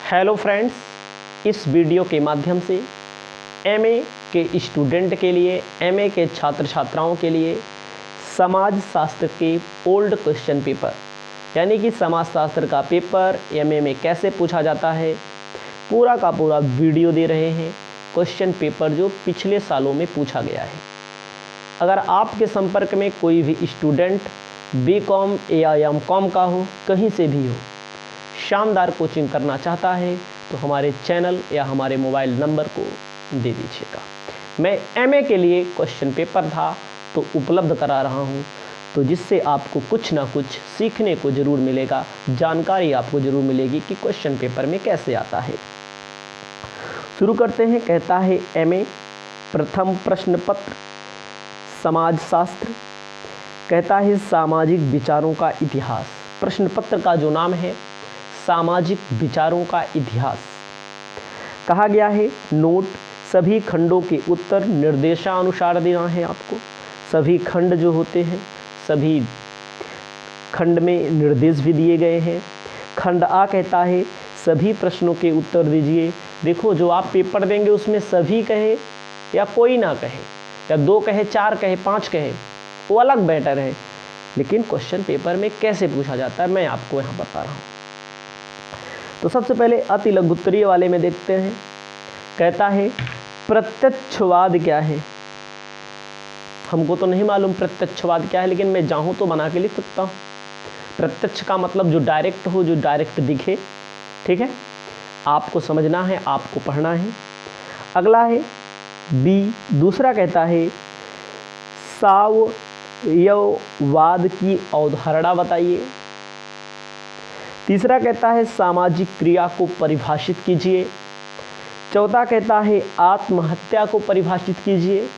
Hello friends, इस video के माध्यम से एमए के स्टूडेंट के लिए, एमए के छात्र छात्राओं के लिए समाज शास्त्र के ओल्ड क्वेश्चन पेपर यानी कि समाज शास्त्र का पेपर एमए में कैसे पूछा जाता है, पूरा का पूरा वीडियो दे रहे हैं। क्वेश्चन पेपर जो पिछले सालों में पूछा गया है। अगर आपके संपर्क में कोई भी स्टूडेंट बीकॉम या एमकॉम का हो, कहीं से भी हो, शानदार कोचिंग करना चाहता है तो हमारे चैनल या हमारे मोबाइल नंबर को दे दीजिएगा। मैं एमए के लिए क्वेश्चन पेपर था तो उपलब्ध करा रहा हूँ, तो जिससे आपको कुछ ना कुछ सीखने को ज़रूर मिलेगा, जानकारी आपको ज़रूर मिलेगी कि क्वेश्चन पेपर में कैसे आता है। शुरू करते हैं। कहता है एमए प्रथम प्रश्न पत्र समाज शास्त्र। कहता है सामाजिक विचारों का इतिहास। प्रश्न पत्र का जो नाम है सामाजिक विचारों का इतिहास। कहा गया है नोट, सभी खंडों के उत्तर निर्देशानुसार देना है आपको। सभी खंड जो होते हैं, सभी खंड में निर्देश भी दिए गए हैं। खंड आ कहता है सभी प्रश्नों के उत्तर दीजिए। देखो, जो आप पेपर देंगे उसमें सभी कहे या कोई ना कहे, या 2 कहे, 4 कहे, 5 कहे, वो अलग बेटर है, लेकिन क्वेश्चन पेपर में कैसे पूछा जाता है मैं आपको यहाँ बता रहा हूँ। तो सबसे पहले अति लघु उत्तरीय वाले में देखते हैं। कहता है प्रत्यक्षवाद क्या है। हमको तो नहीं मालूम प्रत्यक्षवाद क्या है, लेकिन मैं चाहूँ तो बना के लिख सकता हूँ। प्रत्यक्ष का मतलब जो डायरेक्ट हो, जो डायरेक्ट दिखे। ठीक है, आपको समझना है, आपको पढ़ना है। अगला है बी, दूसरा कहता है सावयववाद की अवधारणा बताइए। तीसरा कहता है सामाजिक क्रिया को परिभाषित कीजिए। चौथा कहता है आत्महत्या को परिभाषित कीजिए।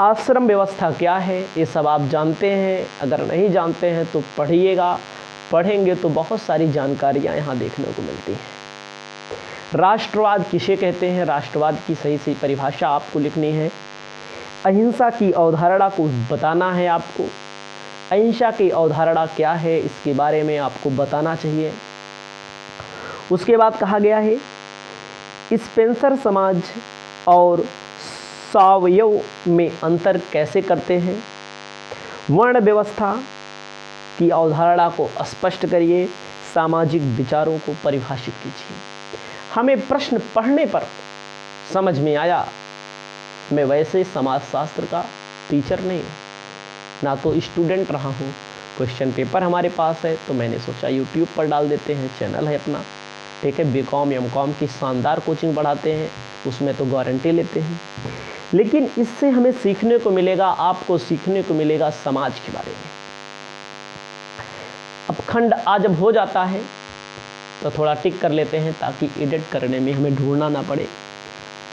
आश्रम व्यवस्था क्या है, ये सब आप जानते हैं। अगर नहीं जानते हैं तो पढ़िएगा, पढ़ेंगे तो बहुत सारी जानकारियाँ यहाँ देखने को मिलती हैं। राष्ट्रवाद किसे कहते हैं, राष्ट्रवाद की सही सही परिभाषा आपको लिखनी है। अहिंसा की अवधारणा को बताना है आपको। अहिंसा की अवधारणा क्या है, इसके बारे में आपको बताना चाहिए। उसके बाद कहा गया है स्पेंसर समाज और सावयव में अंतर कैसे करते हैं। वर्ण व्यवस्था की अवधारणा को स्पष्ट करिए। सामाजिक विचारों को परिभाषित कीजिए। हमें प्रश्न पढ़ने पर समझ में आया। मैं वैसे समाजशास्त्र का टीचर नहीं हूँ, ना तो स्टूडेंट रहा हूँ। क्वेश्चन पेपर हमारे पास है तो मैंने सोचा यूट्यूब पर डाल देते हैं, चैनल है अपना। ठीक है, बीकॉम एमकॉम की शानदार कोचिंग पढ़ाते हैं, उसमें तो गारंटी लेते हैं। लेकिन इससे हमें सीखने को मिलेगा, आपको सीखने को मिलेगा समाज के बारे में। अब खंड आ जब हो जाता है तो थोड़ा टिक कर लेते हैं ताकि एडिट करने में हमें ढूंढना ना पड़े।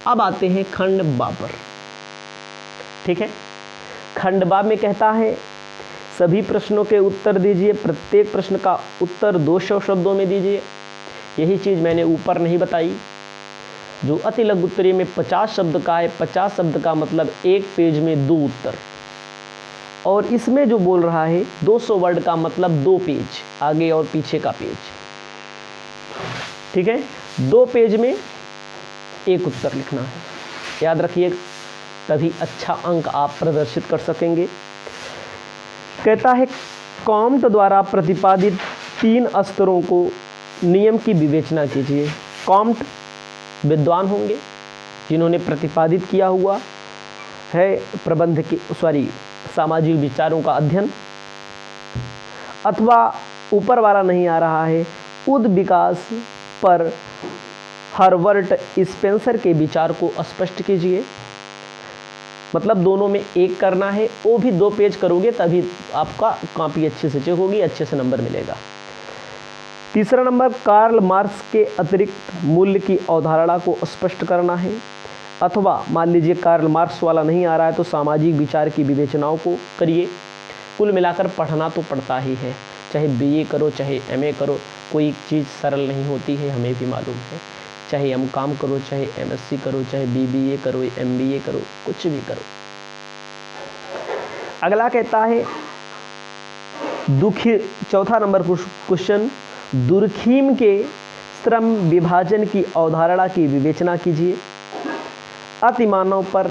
अब आते हैं खंड बा पर। ठीक है, खंड बा में कहता है सभी प्रश्नों के उत्तर दीजिए। प्रत्येक प्रश्न का उत्तर 200 शब्दों में दीजिए। यही चीज़ मैंने ऊपर नहीं बताई। जो अति लघु उत्तरीय में 50 शब्द का है, 50 शब्द का मतलब 1 पेज में 2 उत्तर। और इसमें जो बोल रहा है 200 वर्ड का मतलब 2 पेज, आगे और पीछे का पेज। ठीक है, 2 पेज में 1 उत्तर लिखना है, याद रखिए, तभी अच्छा अंक आप प्रदर्शित कर सकेंगे। कहता है कॉम्ट द्वारा प्रतिपादित 3 स्तरों को नियम की विवेचना कीजिए। कॉम्ट विद्वान होंगे जिन्होंने प्रतिपादित किया हुआ है प्रबंध के सामाजिक विचारों का अध्ययन, अथवा ऊपर वाला नहीं आ रहा है उद विकास पर हर्बर्ट स्पेंसर के विचार को स्पष्ट कीजिए। मतलब दोनों में 1 करना है, वो भी 2 पेज करोगे तभी आपका कॉपी अच्छे से चेक होगी, अच्छे से नंबर मिलेगा। तीसरा नंबर कार्ल मार्क्स के अतिरिक्त मूल्य की अवधारणा को स्पष्ट करना है। अथवा मान लीजिए कार्ल मार्क्स वाला नहीं आ रहा है तो सामाजिक विचार की विवेचनाओं को करिए। कुल मिलाकर पढ़ना तो पड़ता ही है, चाहे बीए करो चाहे एमए करो, कोई चीज़ सरल नहीं होती है, हमें भी मालूम है। चाहे एमकॉम करो, चाहे एमएससी करो, चाहे बीबीए करो, एमबीए करो, कुछ भी करो। अगला कहता है चौथा नंबर क्वेश्चन, दुर्खीम के श्रम विभाजन की अवधारणा की विवेचना कीजिए। अतिमानव पर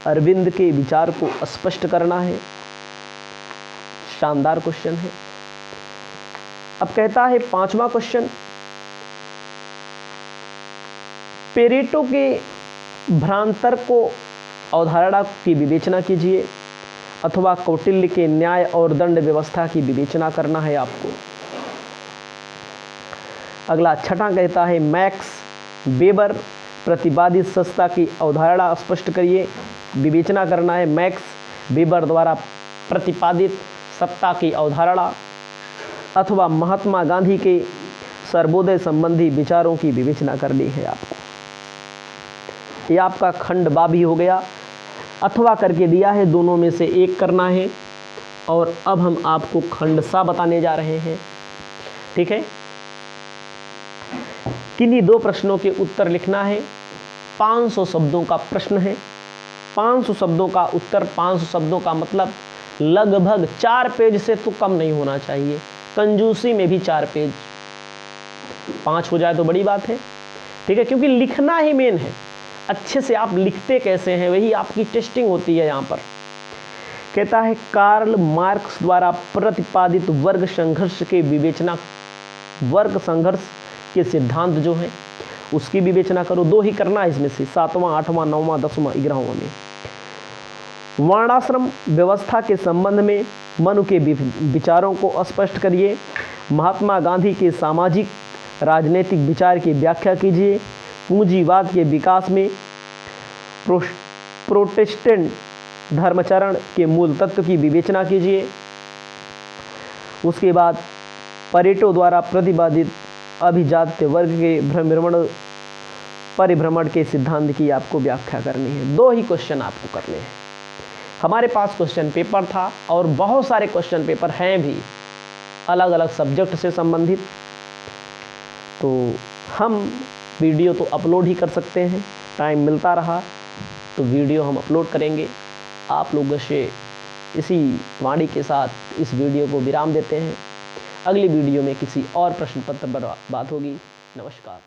अरविंद के विचार को स्पष्ट करना है। शानदार क्वेश्चन है। अब कहता है 5वां क्वेश्चन, पेरेटो के भ्रांतर को अवधारणा की विवेचना कीजिए, अथवा कौटिल्य के न्याय और दंड व्यवस्था की विवेचना करना है आपको। अगला 6वां कहता है मैक्स वेबर प्रतिपादित सत्ता की अवधारणा स्पष्ट करिए। विवेचना करना है मैक्स वेबर द्वारा प्रतिपादित सत्ता की अवधारणा अथवा महात्मा गांधी के सर्वोदय संबंधी विचारों की विवेचना करनी है आपको। ये आपका खंड बा भी हो गया, अथवा करके दिया है, दोनों में से एक करना है। और अब हम आपको खंड सा बताने जा रहे हैं, ठीक है। किन्हीं 2 प्रश्नों के उत्तर लिखना है। 500 शब्दों का प्रश्न है। 500 शब्दों का उत्तर, 500 शब्दों का मतलब लगभग 4 पेज से तो कम नहीं होना चाहिए। कंजूसी में भी 4 पेज, 5 हो जाए तो बड़ी बात है, ठीक है, क्योंकि लिखना ही मेन है। अच्छे से आप लिखते कैसे हैं, वही आपकी टेस्टिंग होती है यहाँ पर। कहता है कार्ल मार्क्स द्वारा प्रतिपादित वर्ग संघर्ष के विवेचना, वर्ग संघर्ष के सिद्धांत जो हैं उसकी विवेचना करो। 2 ही करना है इसमें से, 7वां, 8वां, 9वां, 10वां, 11वां में। वर्णाश्रम व्यवस्था के संबंध में मनु के विचारों को स्पष्ट करिए। महात्मा गांधी के सामाजिक राजनीतिक विचार की व्याख्या कीजिए। पूंजीवाद के विकास में प्रोटेस्टेंट धर्माचरण के मूल तत्व की विवेचना कीजिए। उसके बाद पेरेटो द्वारा प्रतिपादित अभिजात्य वर्ग के परिभ्रमण के सिद्धांत की आपको व्याख्या करनी है। 2 ही क्वेश्चन आपको करने हैं। हमारे पास क्वेश्चन पेपर था और बहुत सारे क्वेश्चन पेपर हैं भी अलग अलग सब्जेक्ट से संबंधित, तो हम वीडियो तो अपलोड ही कर सकते हैं। टाइम मिलता रहा तो वीडियो हम अपलोड करेंगे। आप लोगों से इसी वाणी के साथ इस वीडियो को विराम देते हैं। अगली वीडियो में किसी और प्रश्न पत्र पर बात होगी। नमस्कार।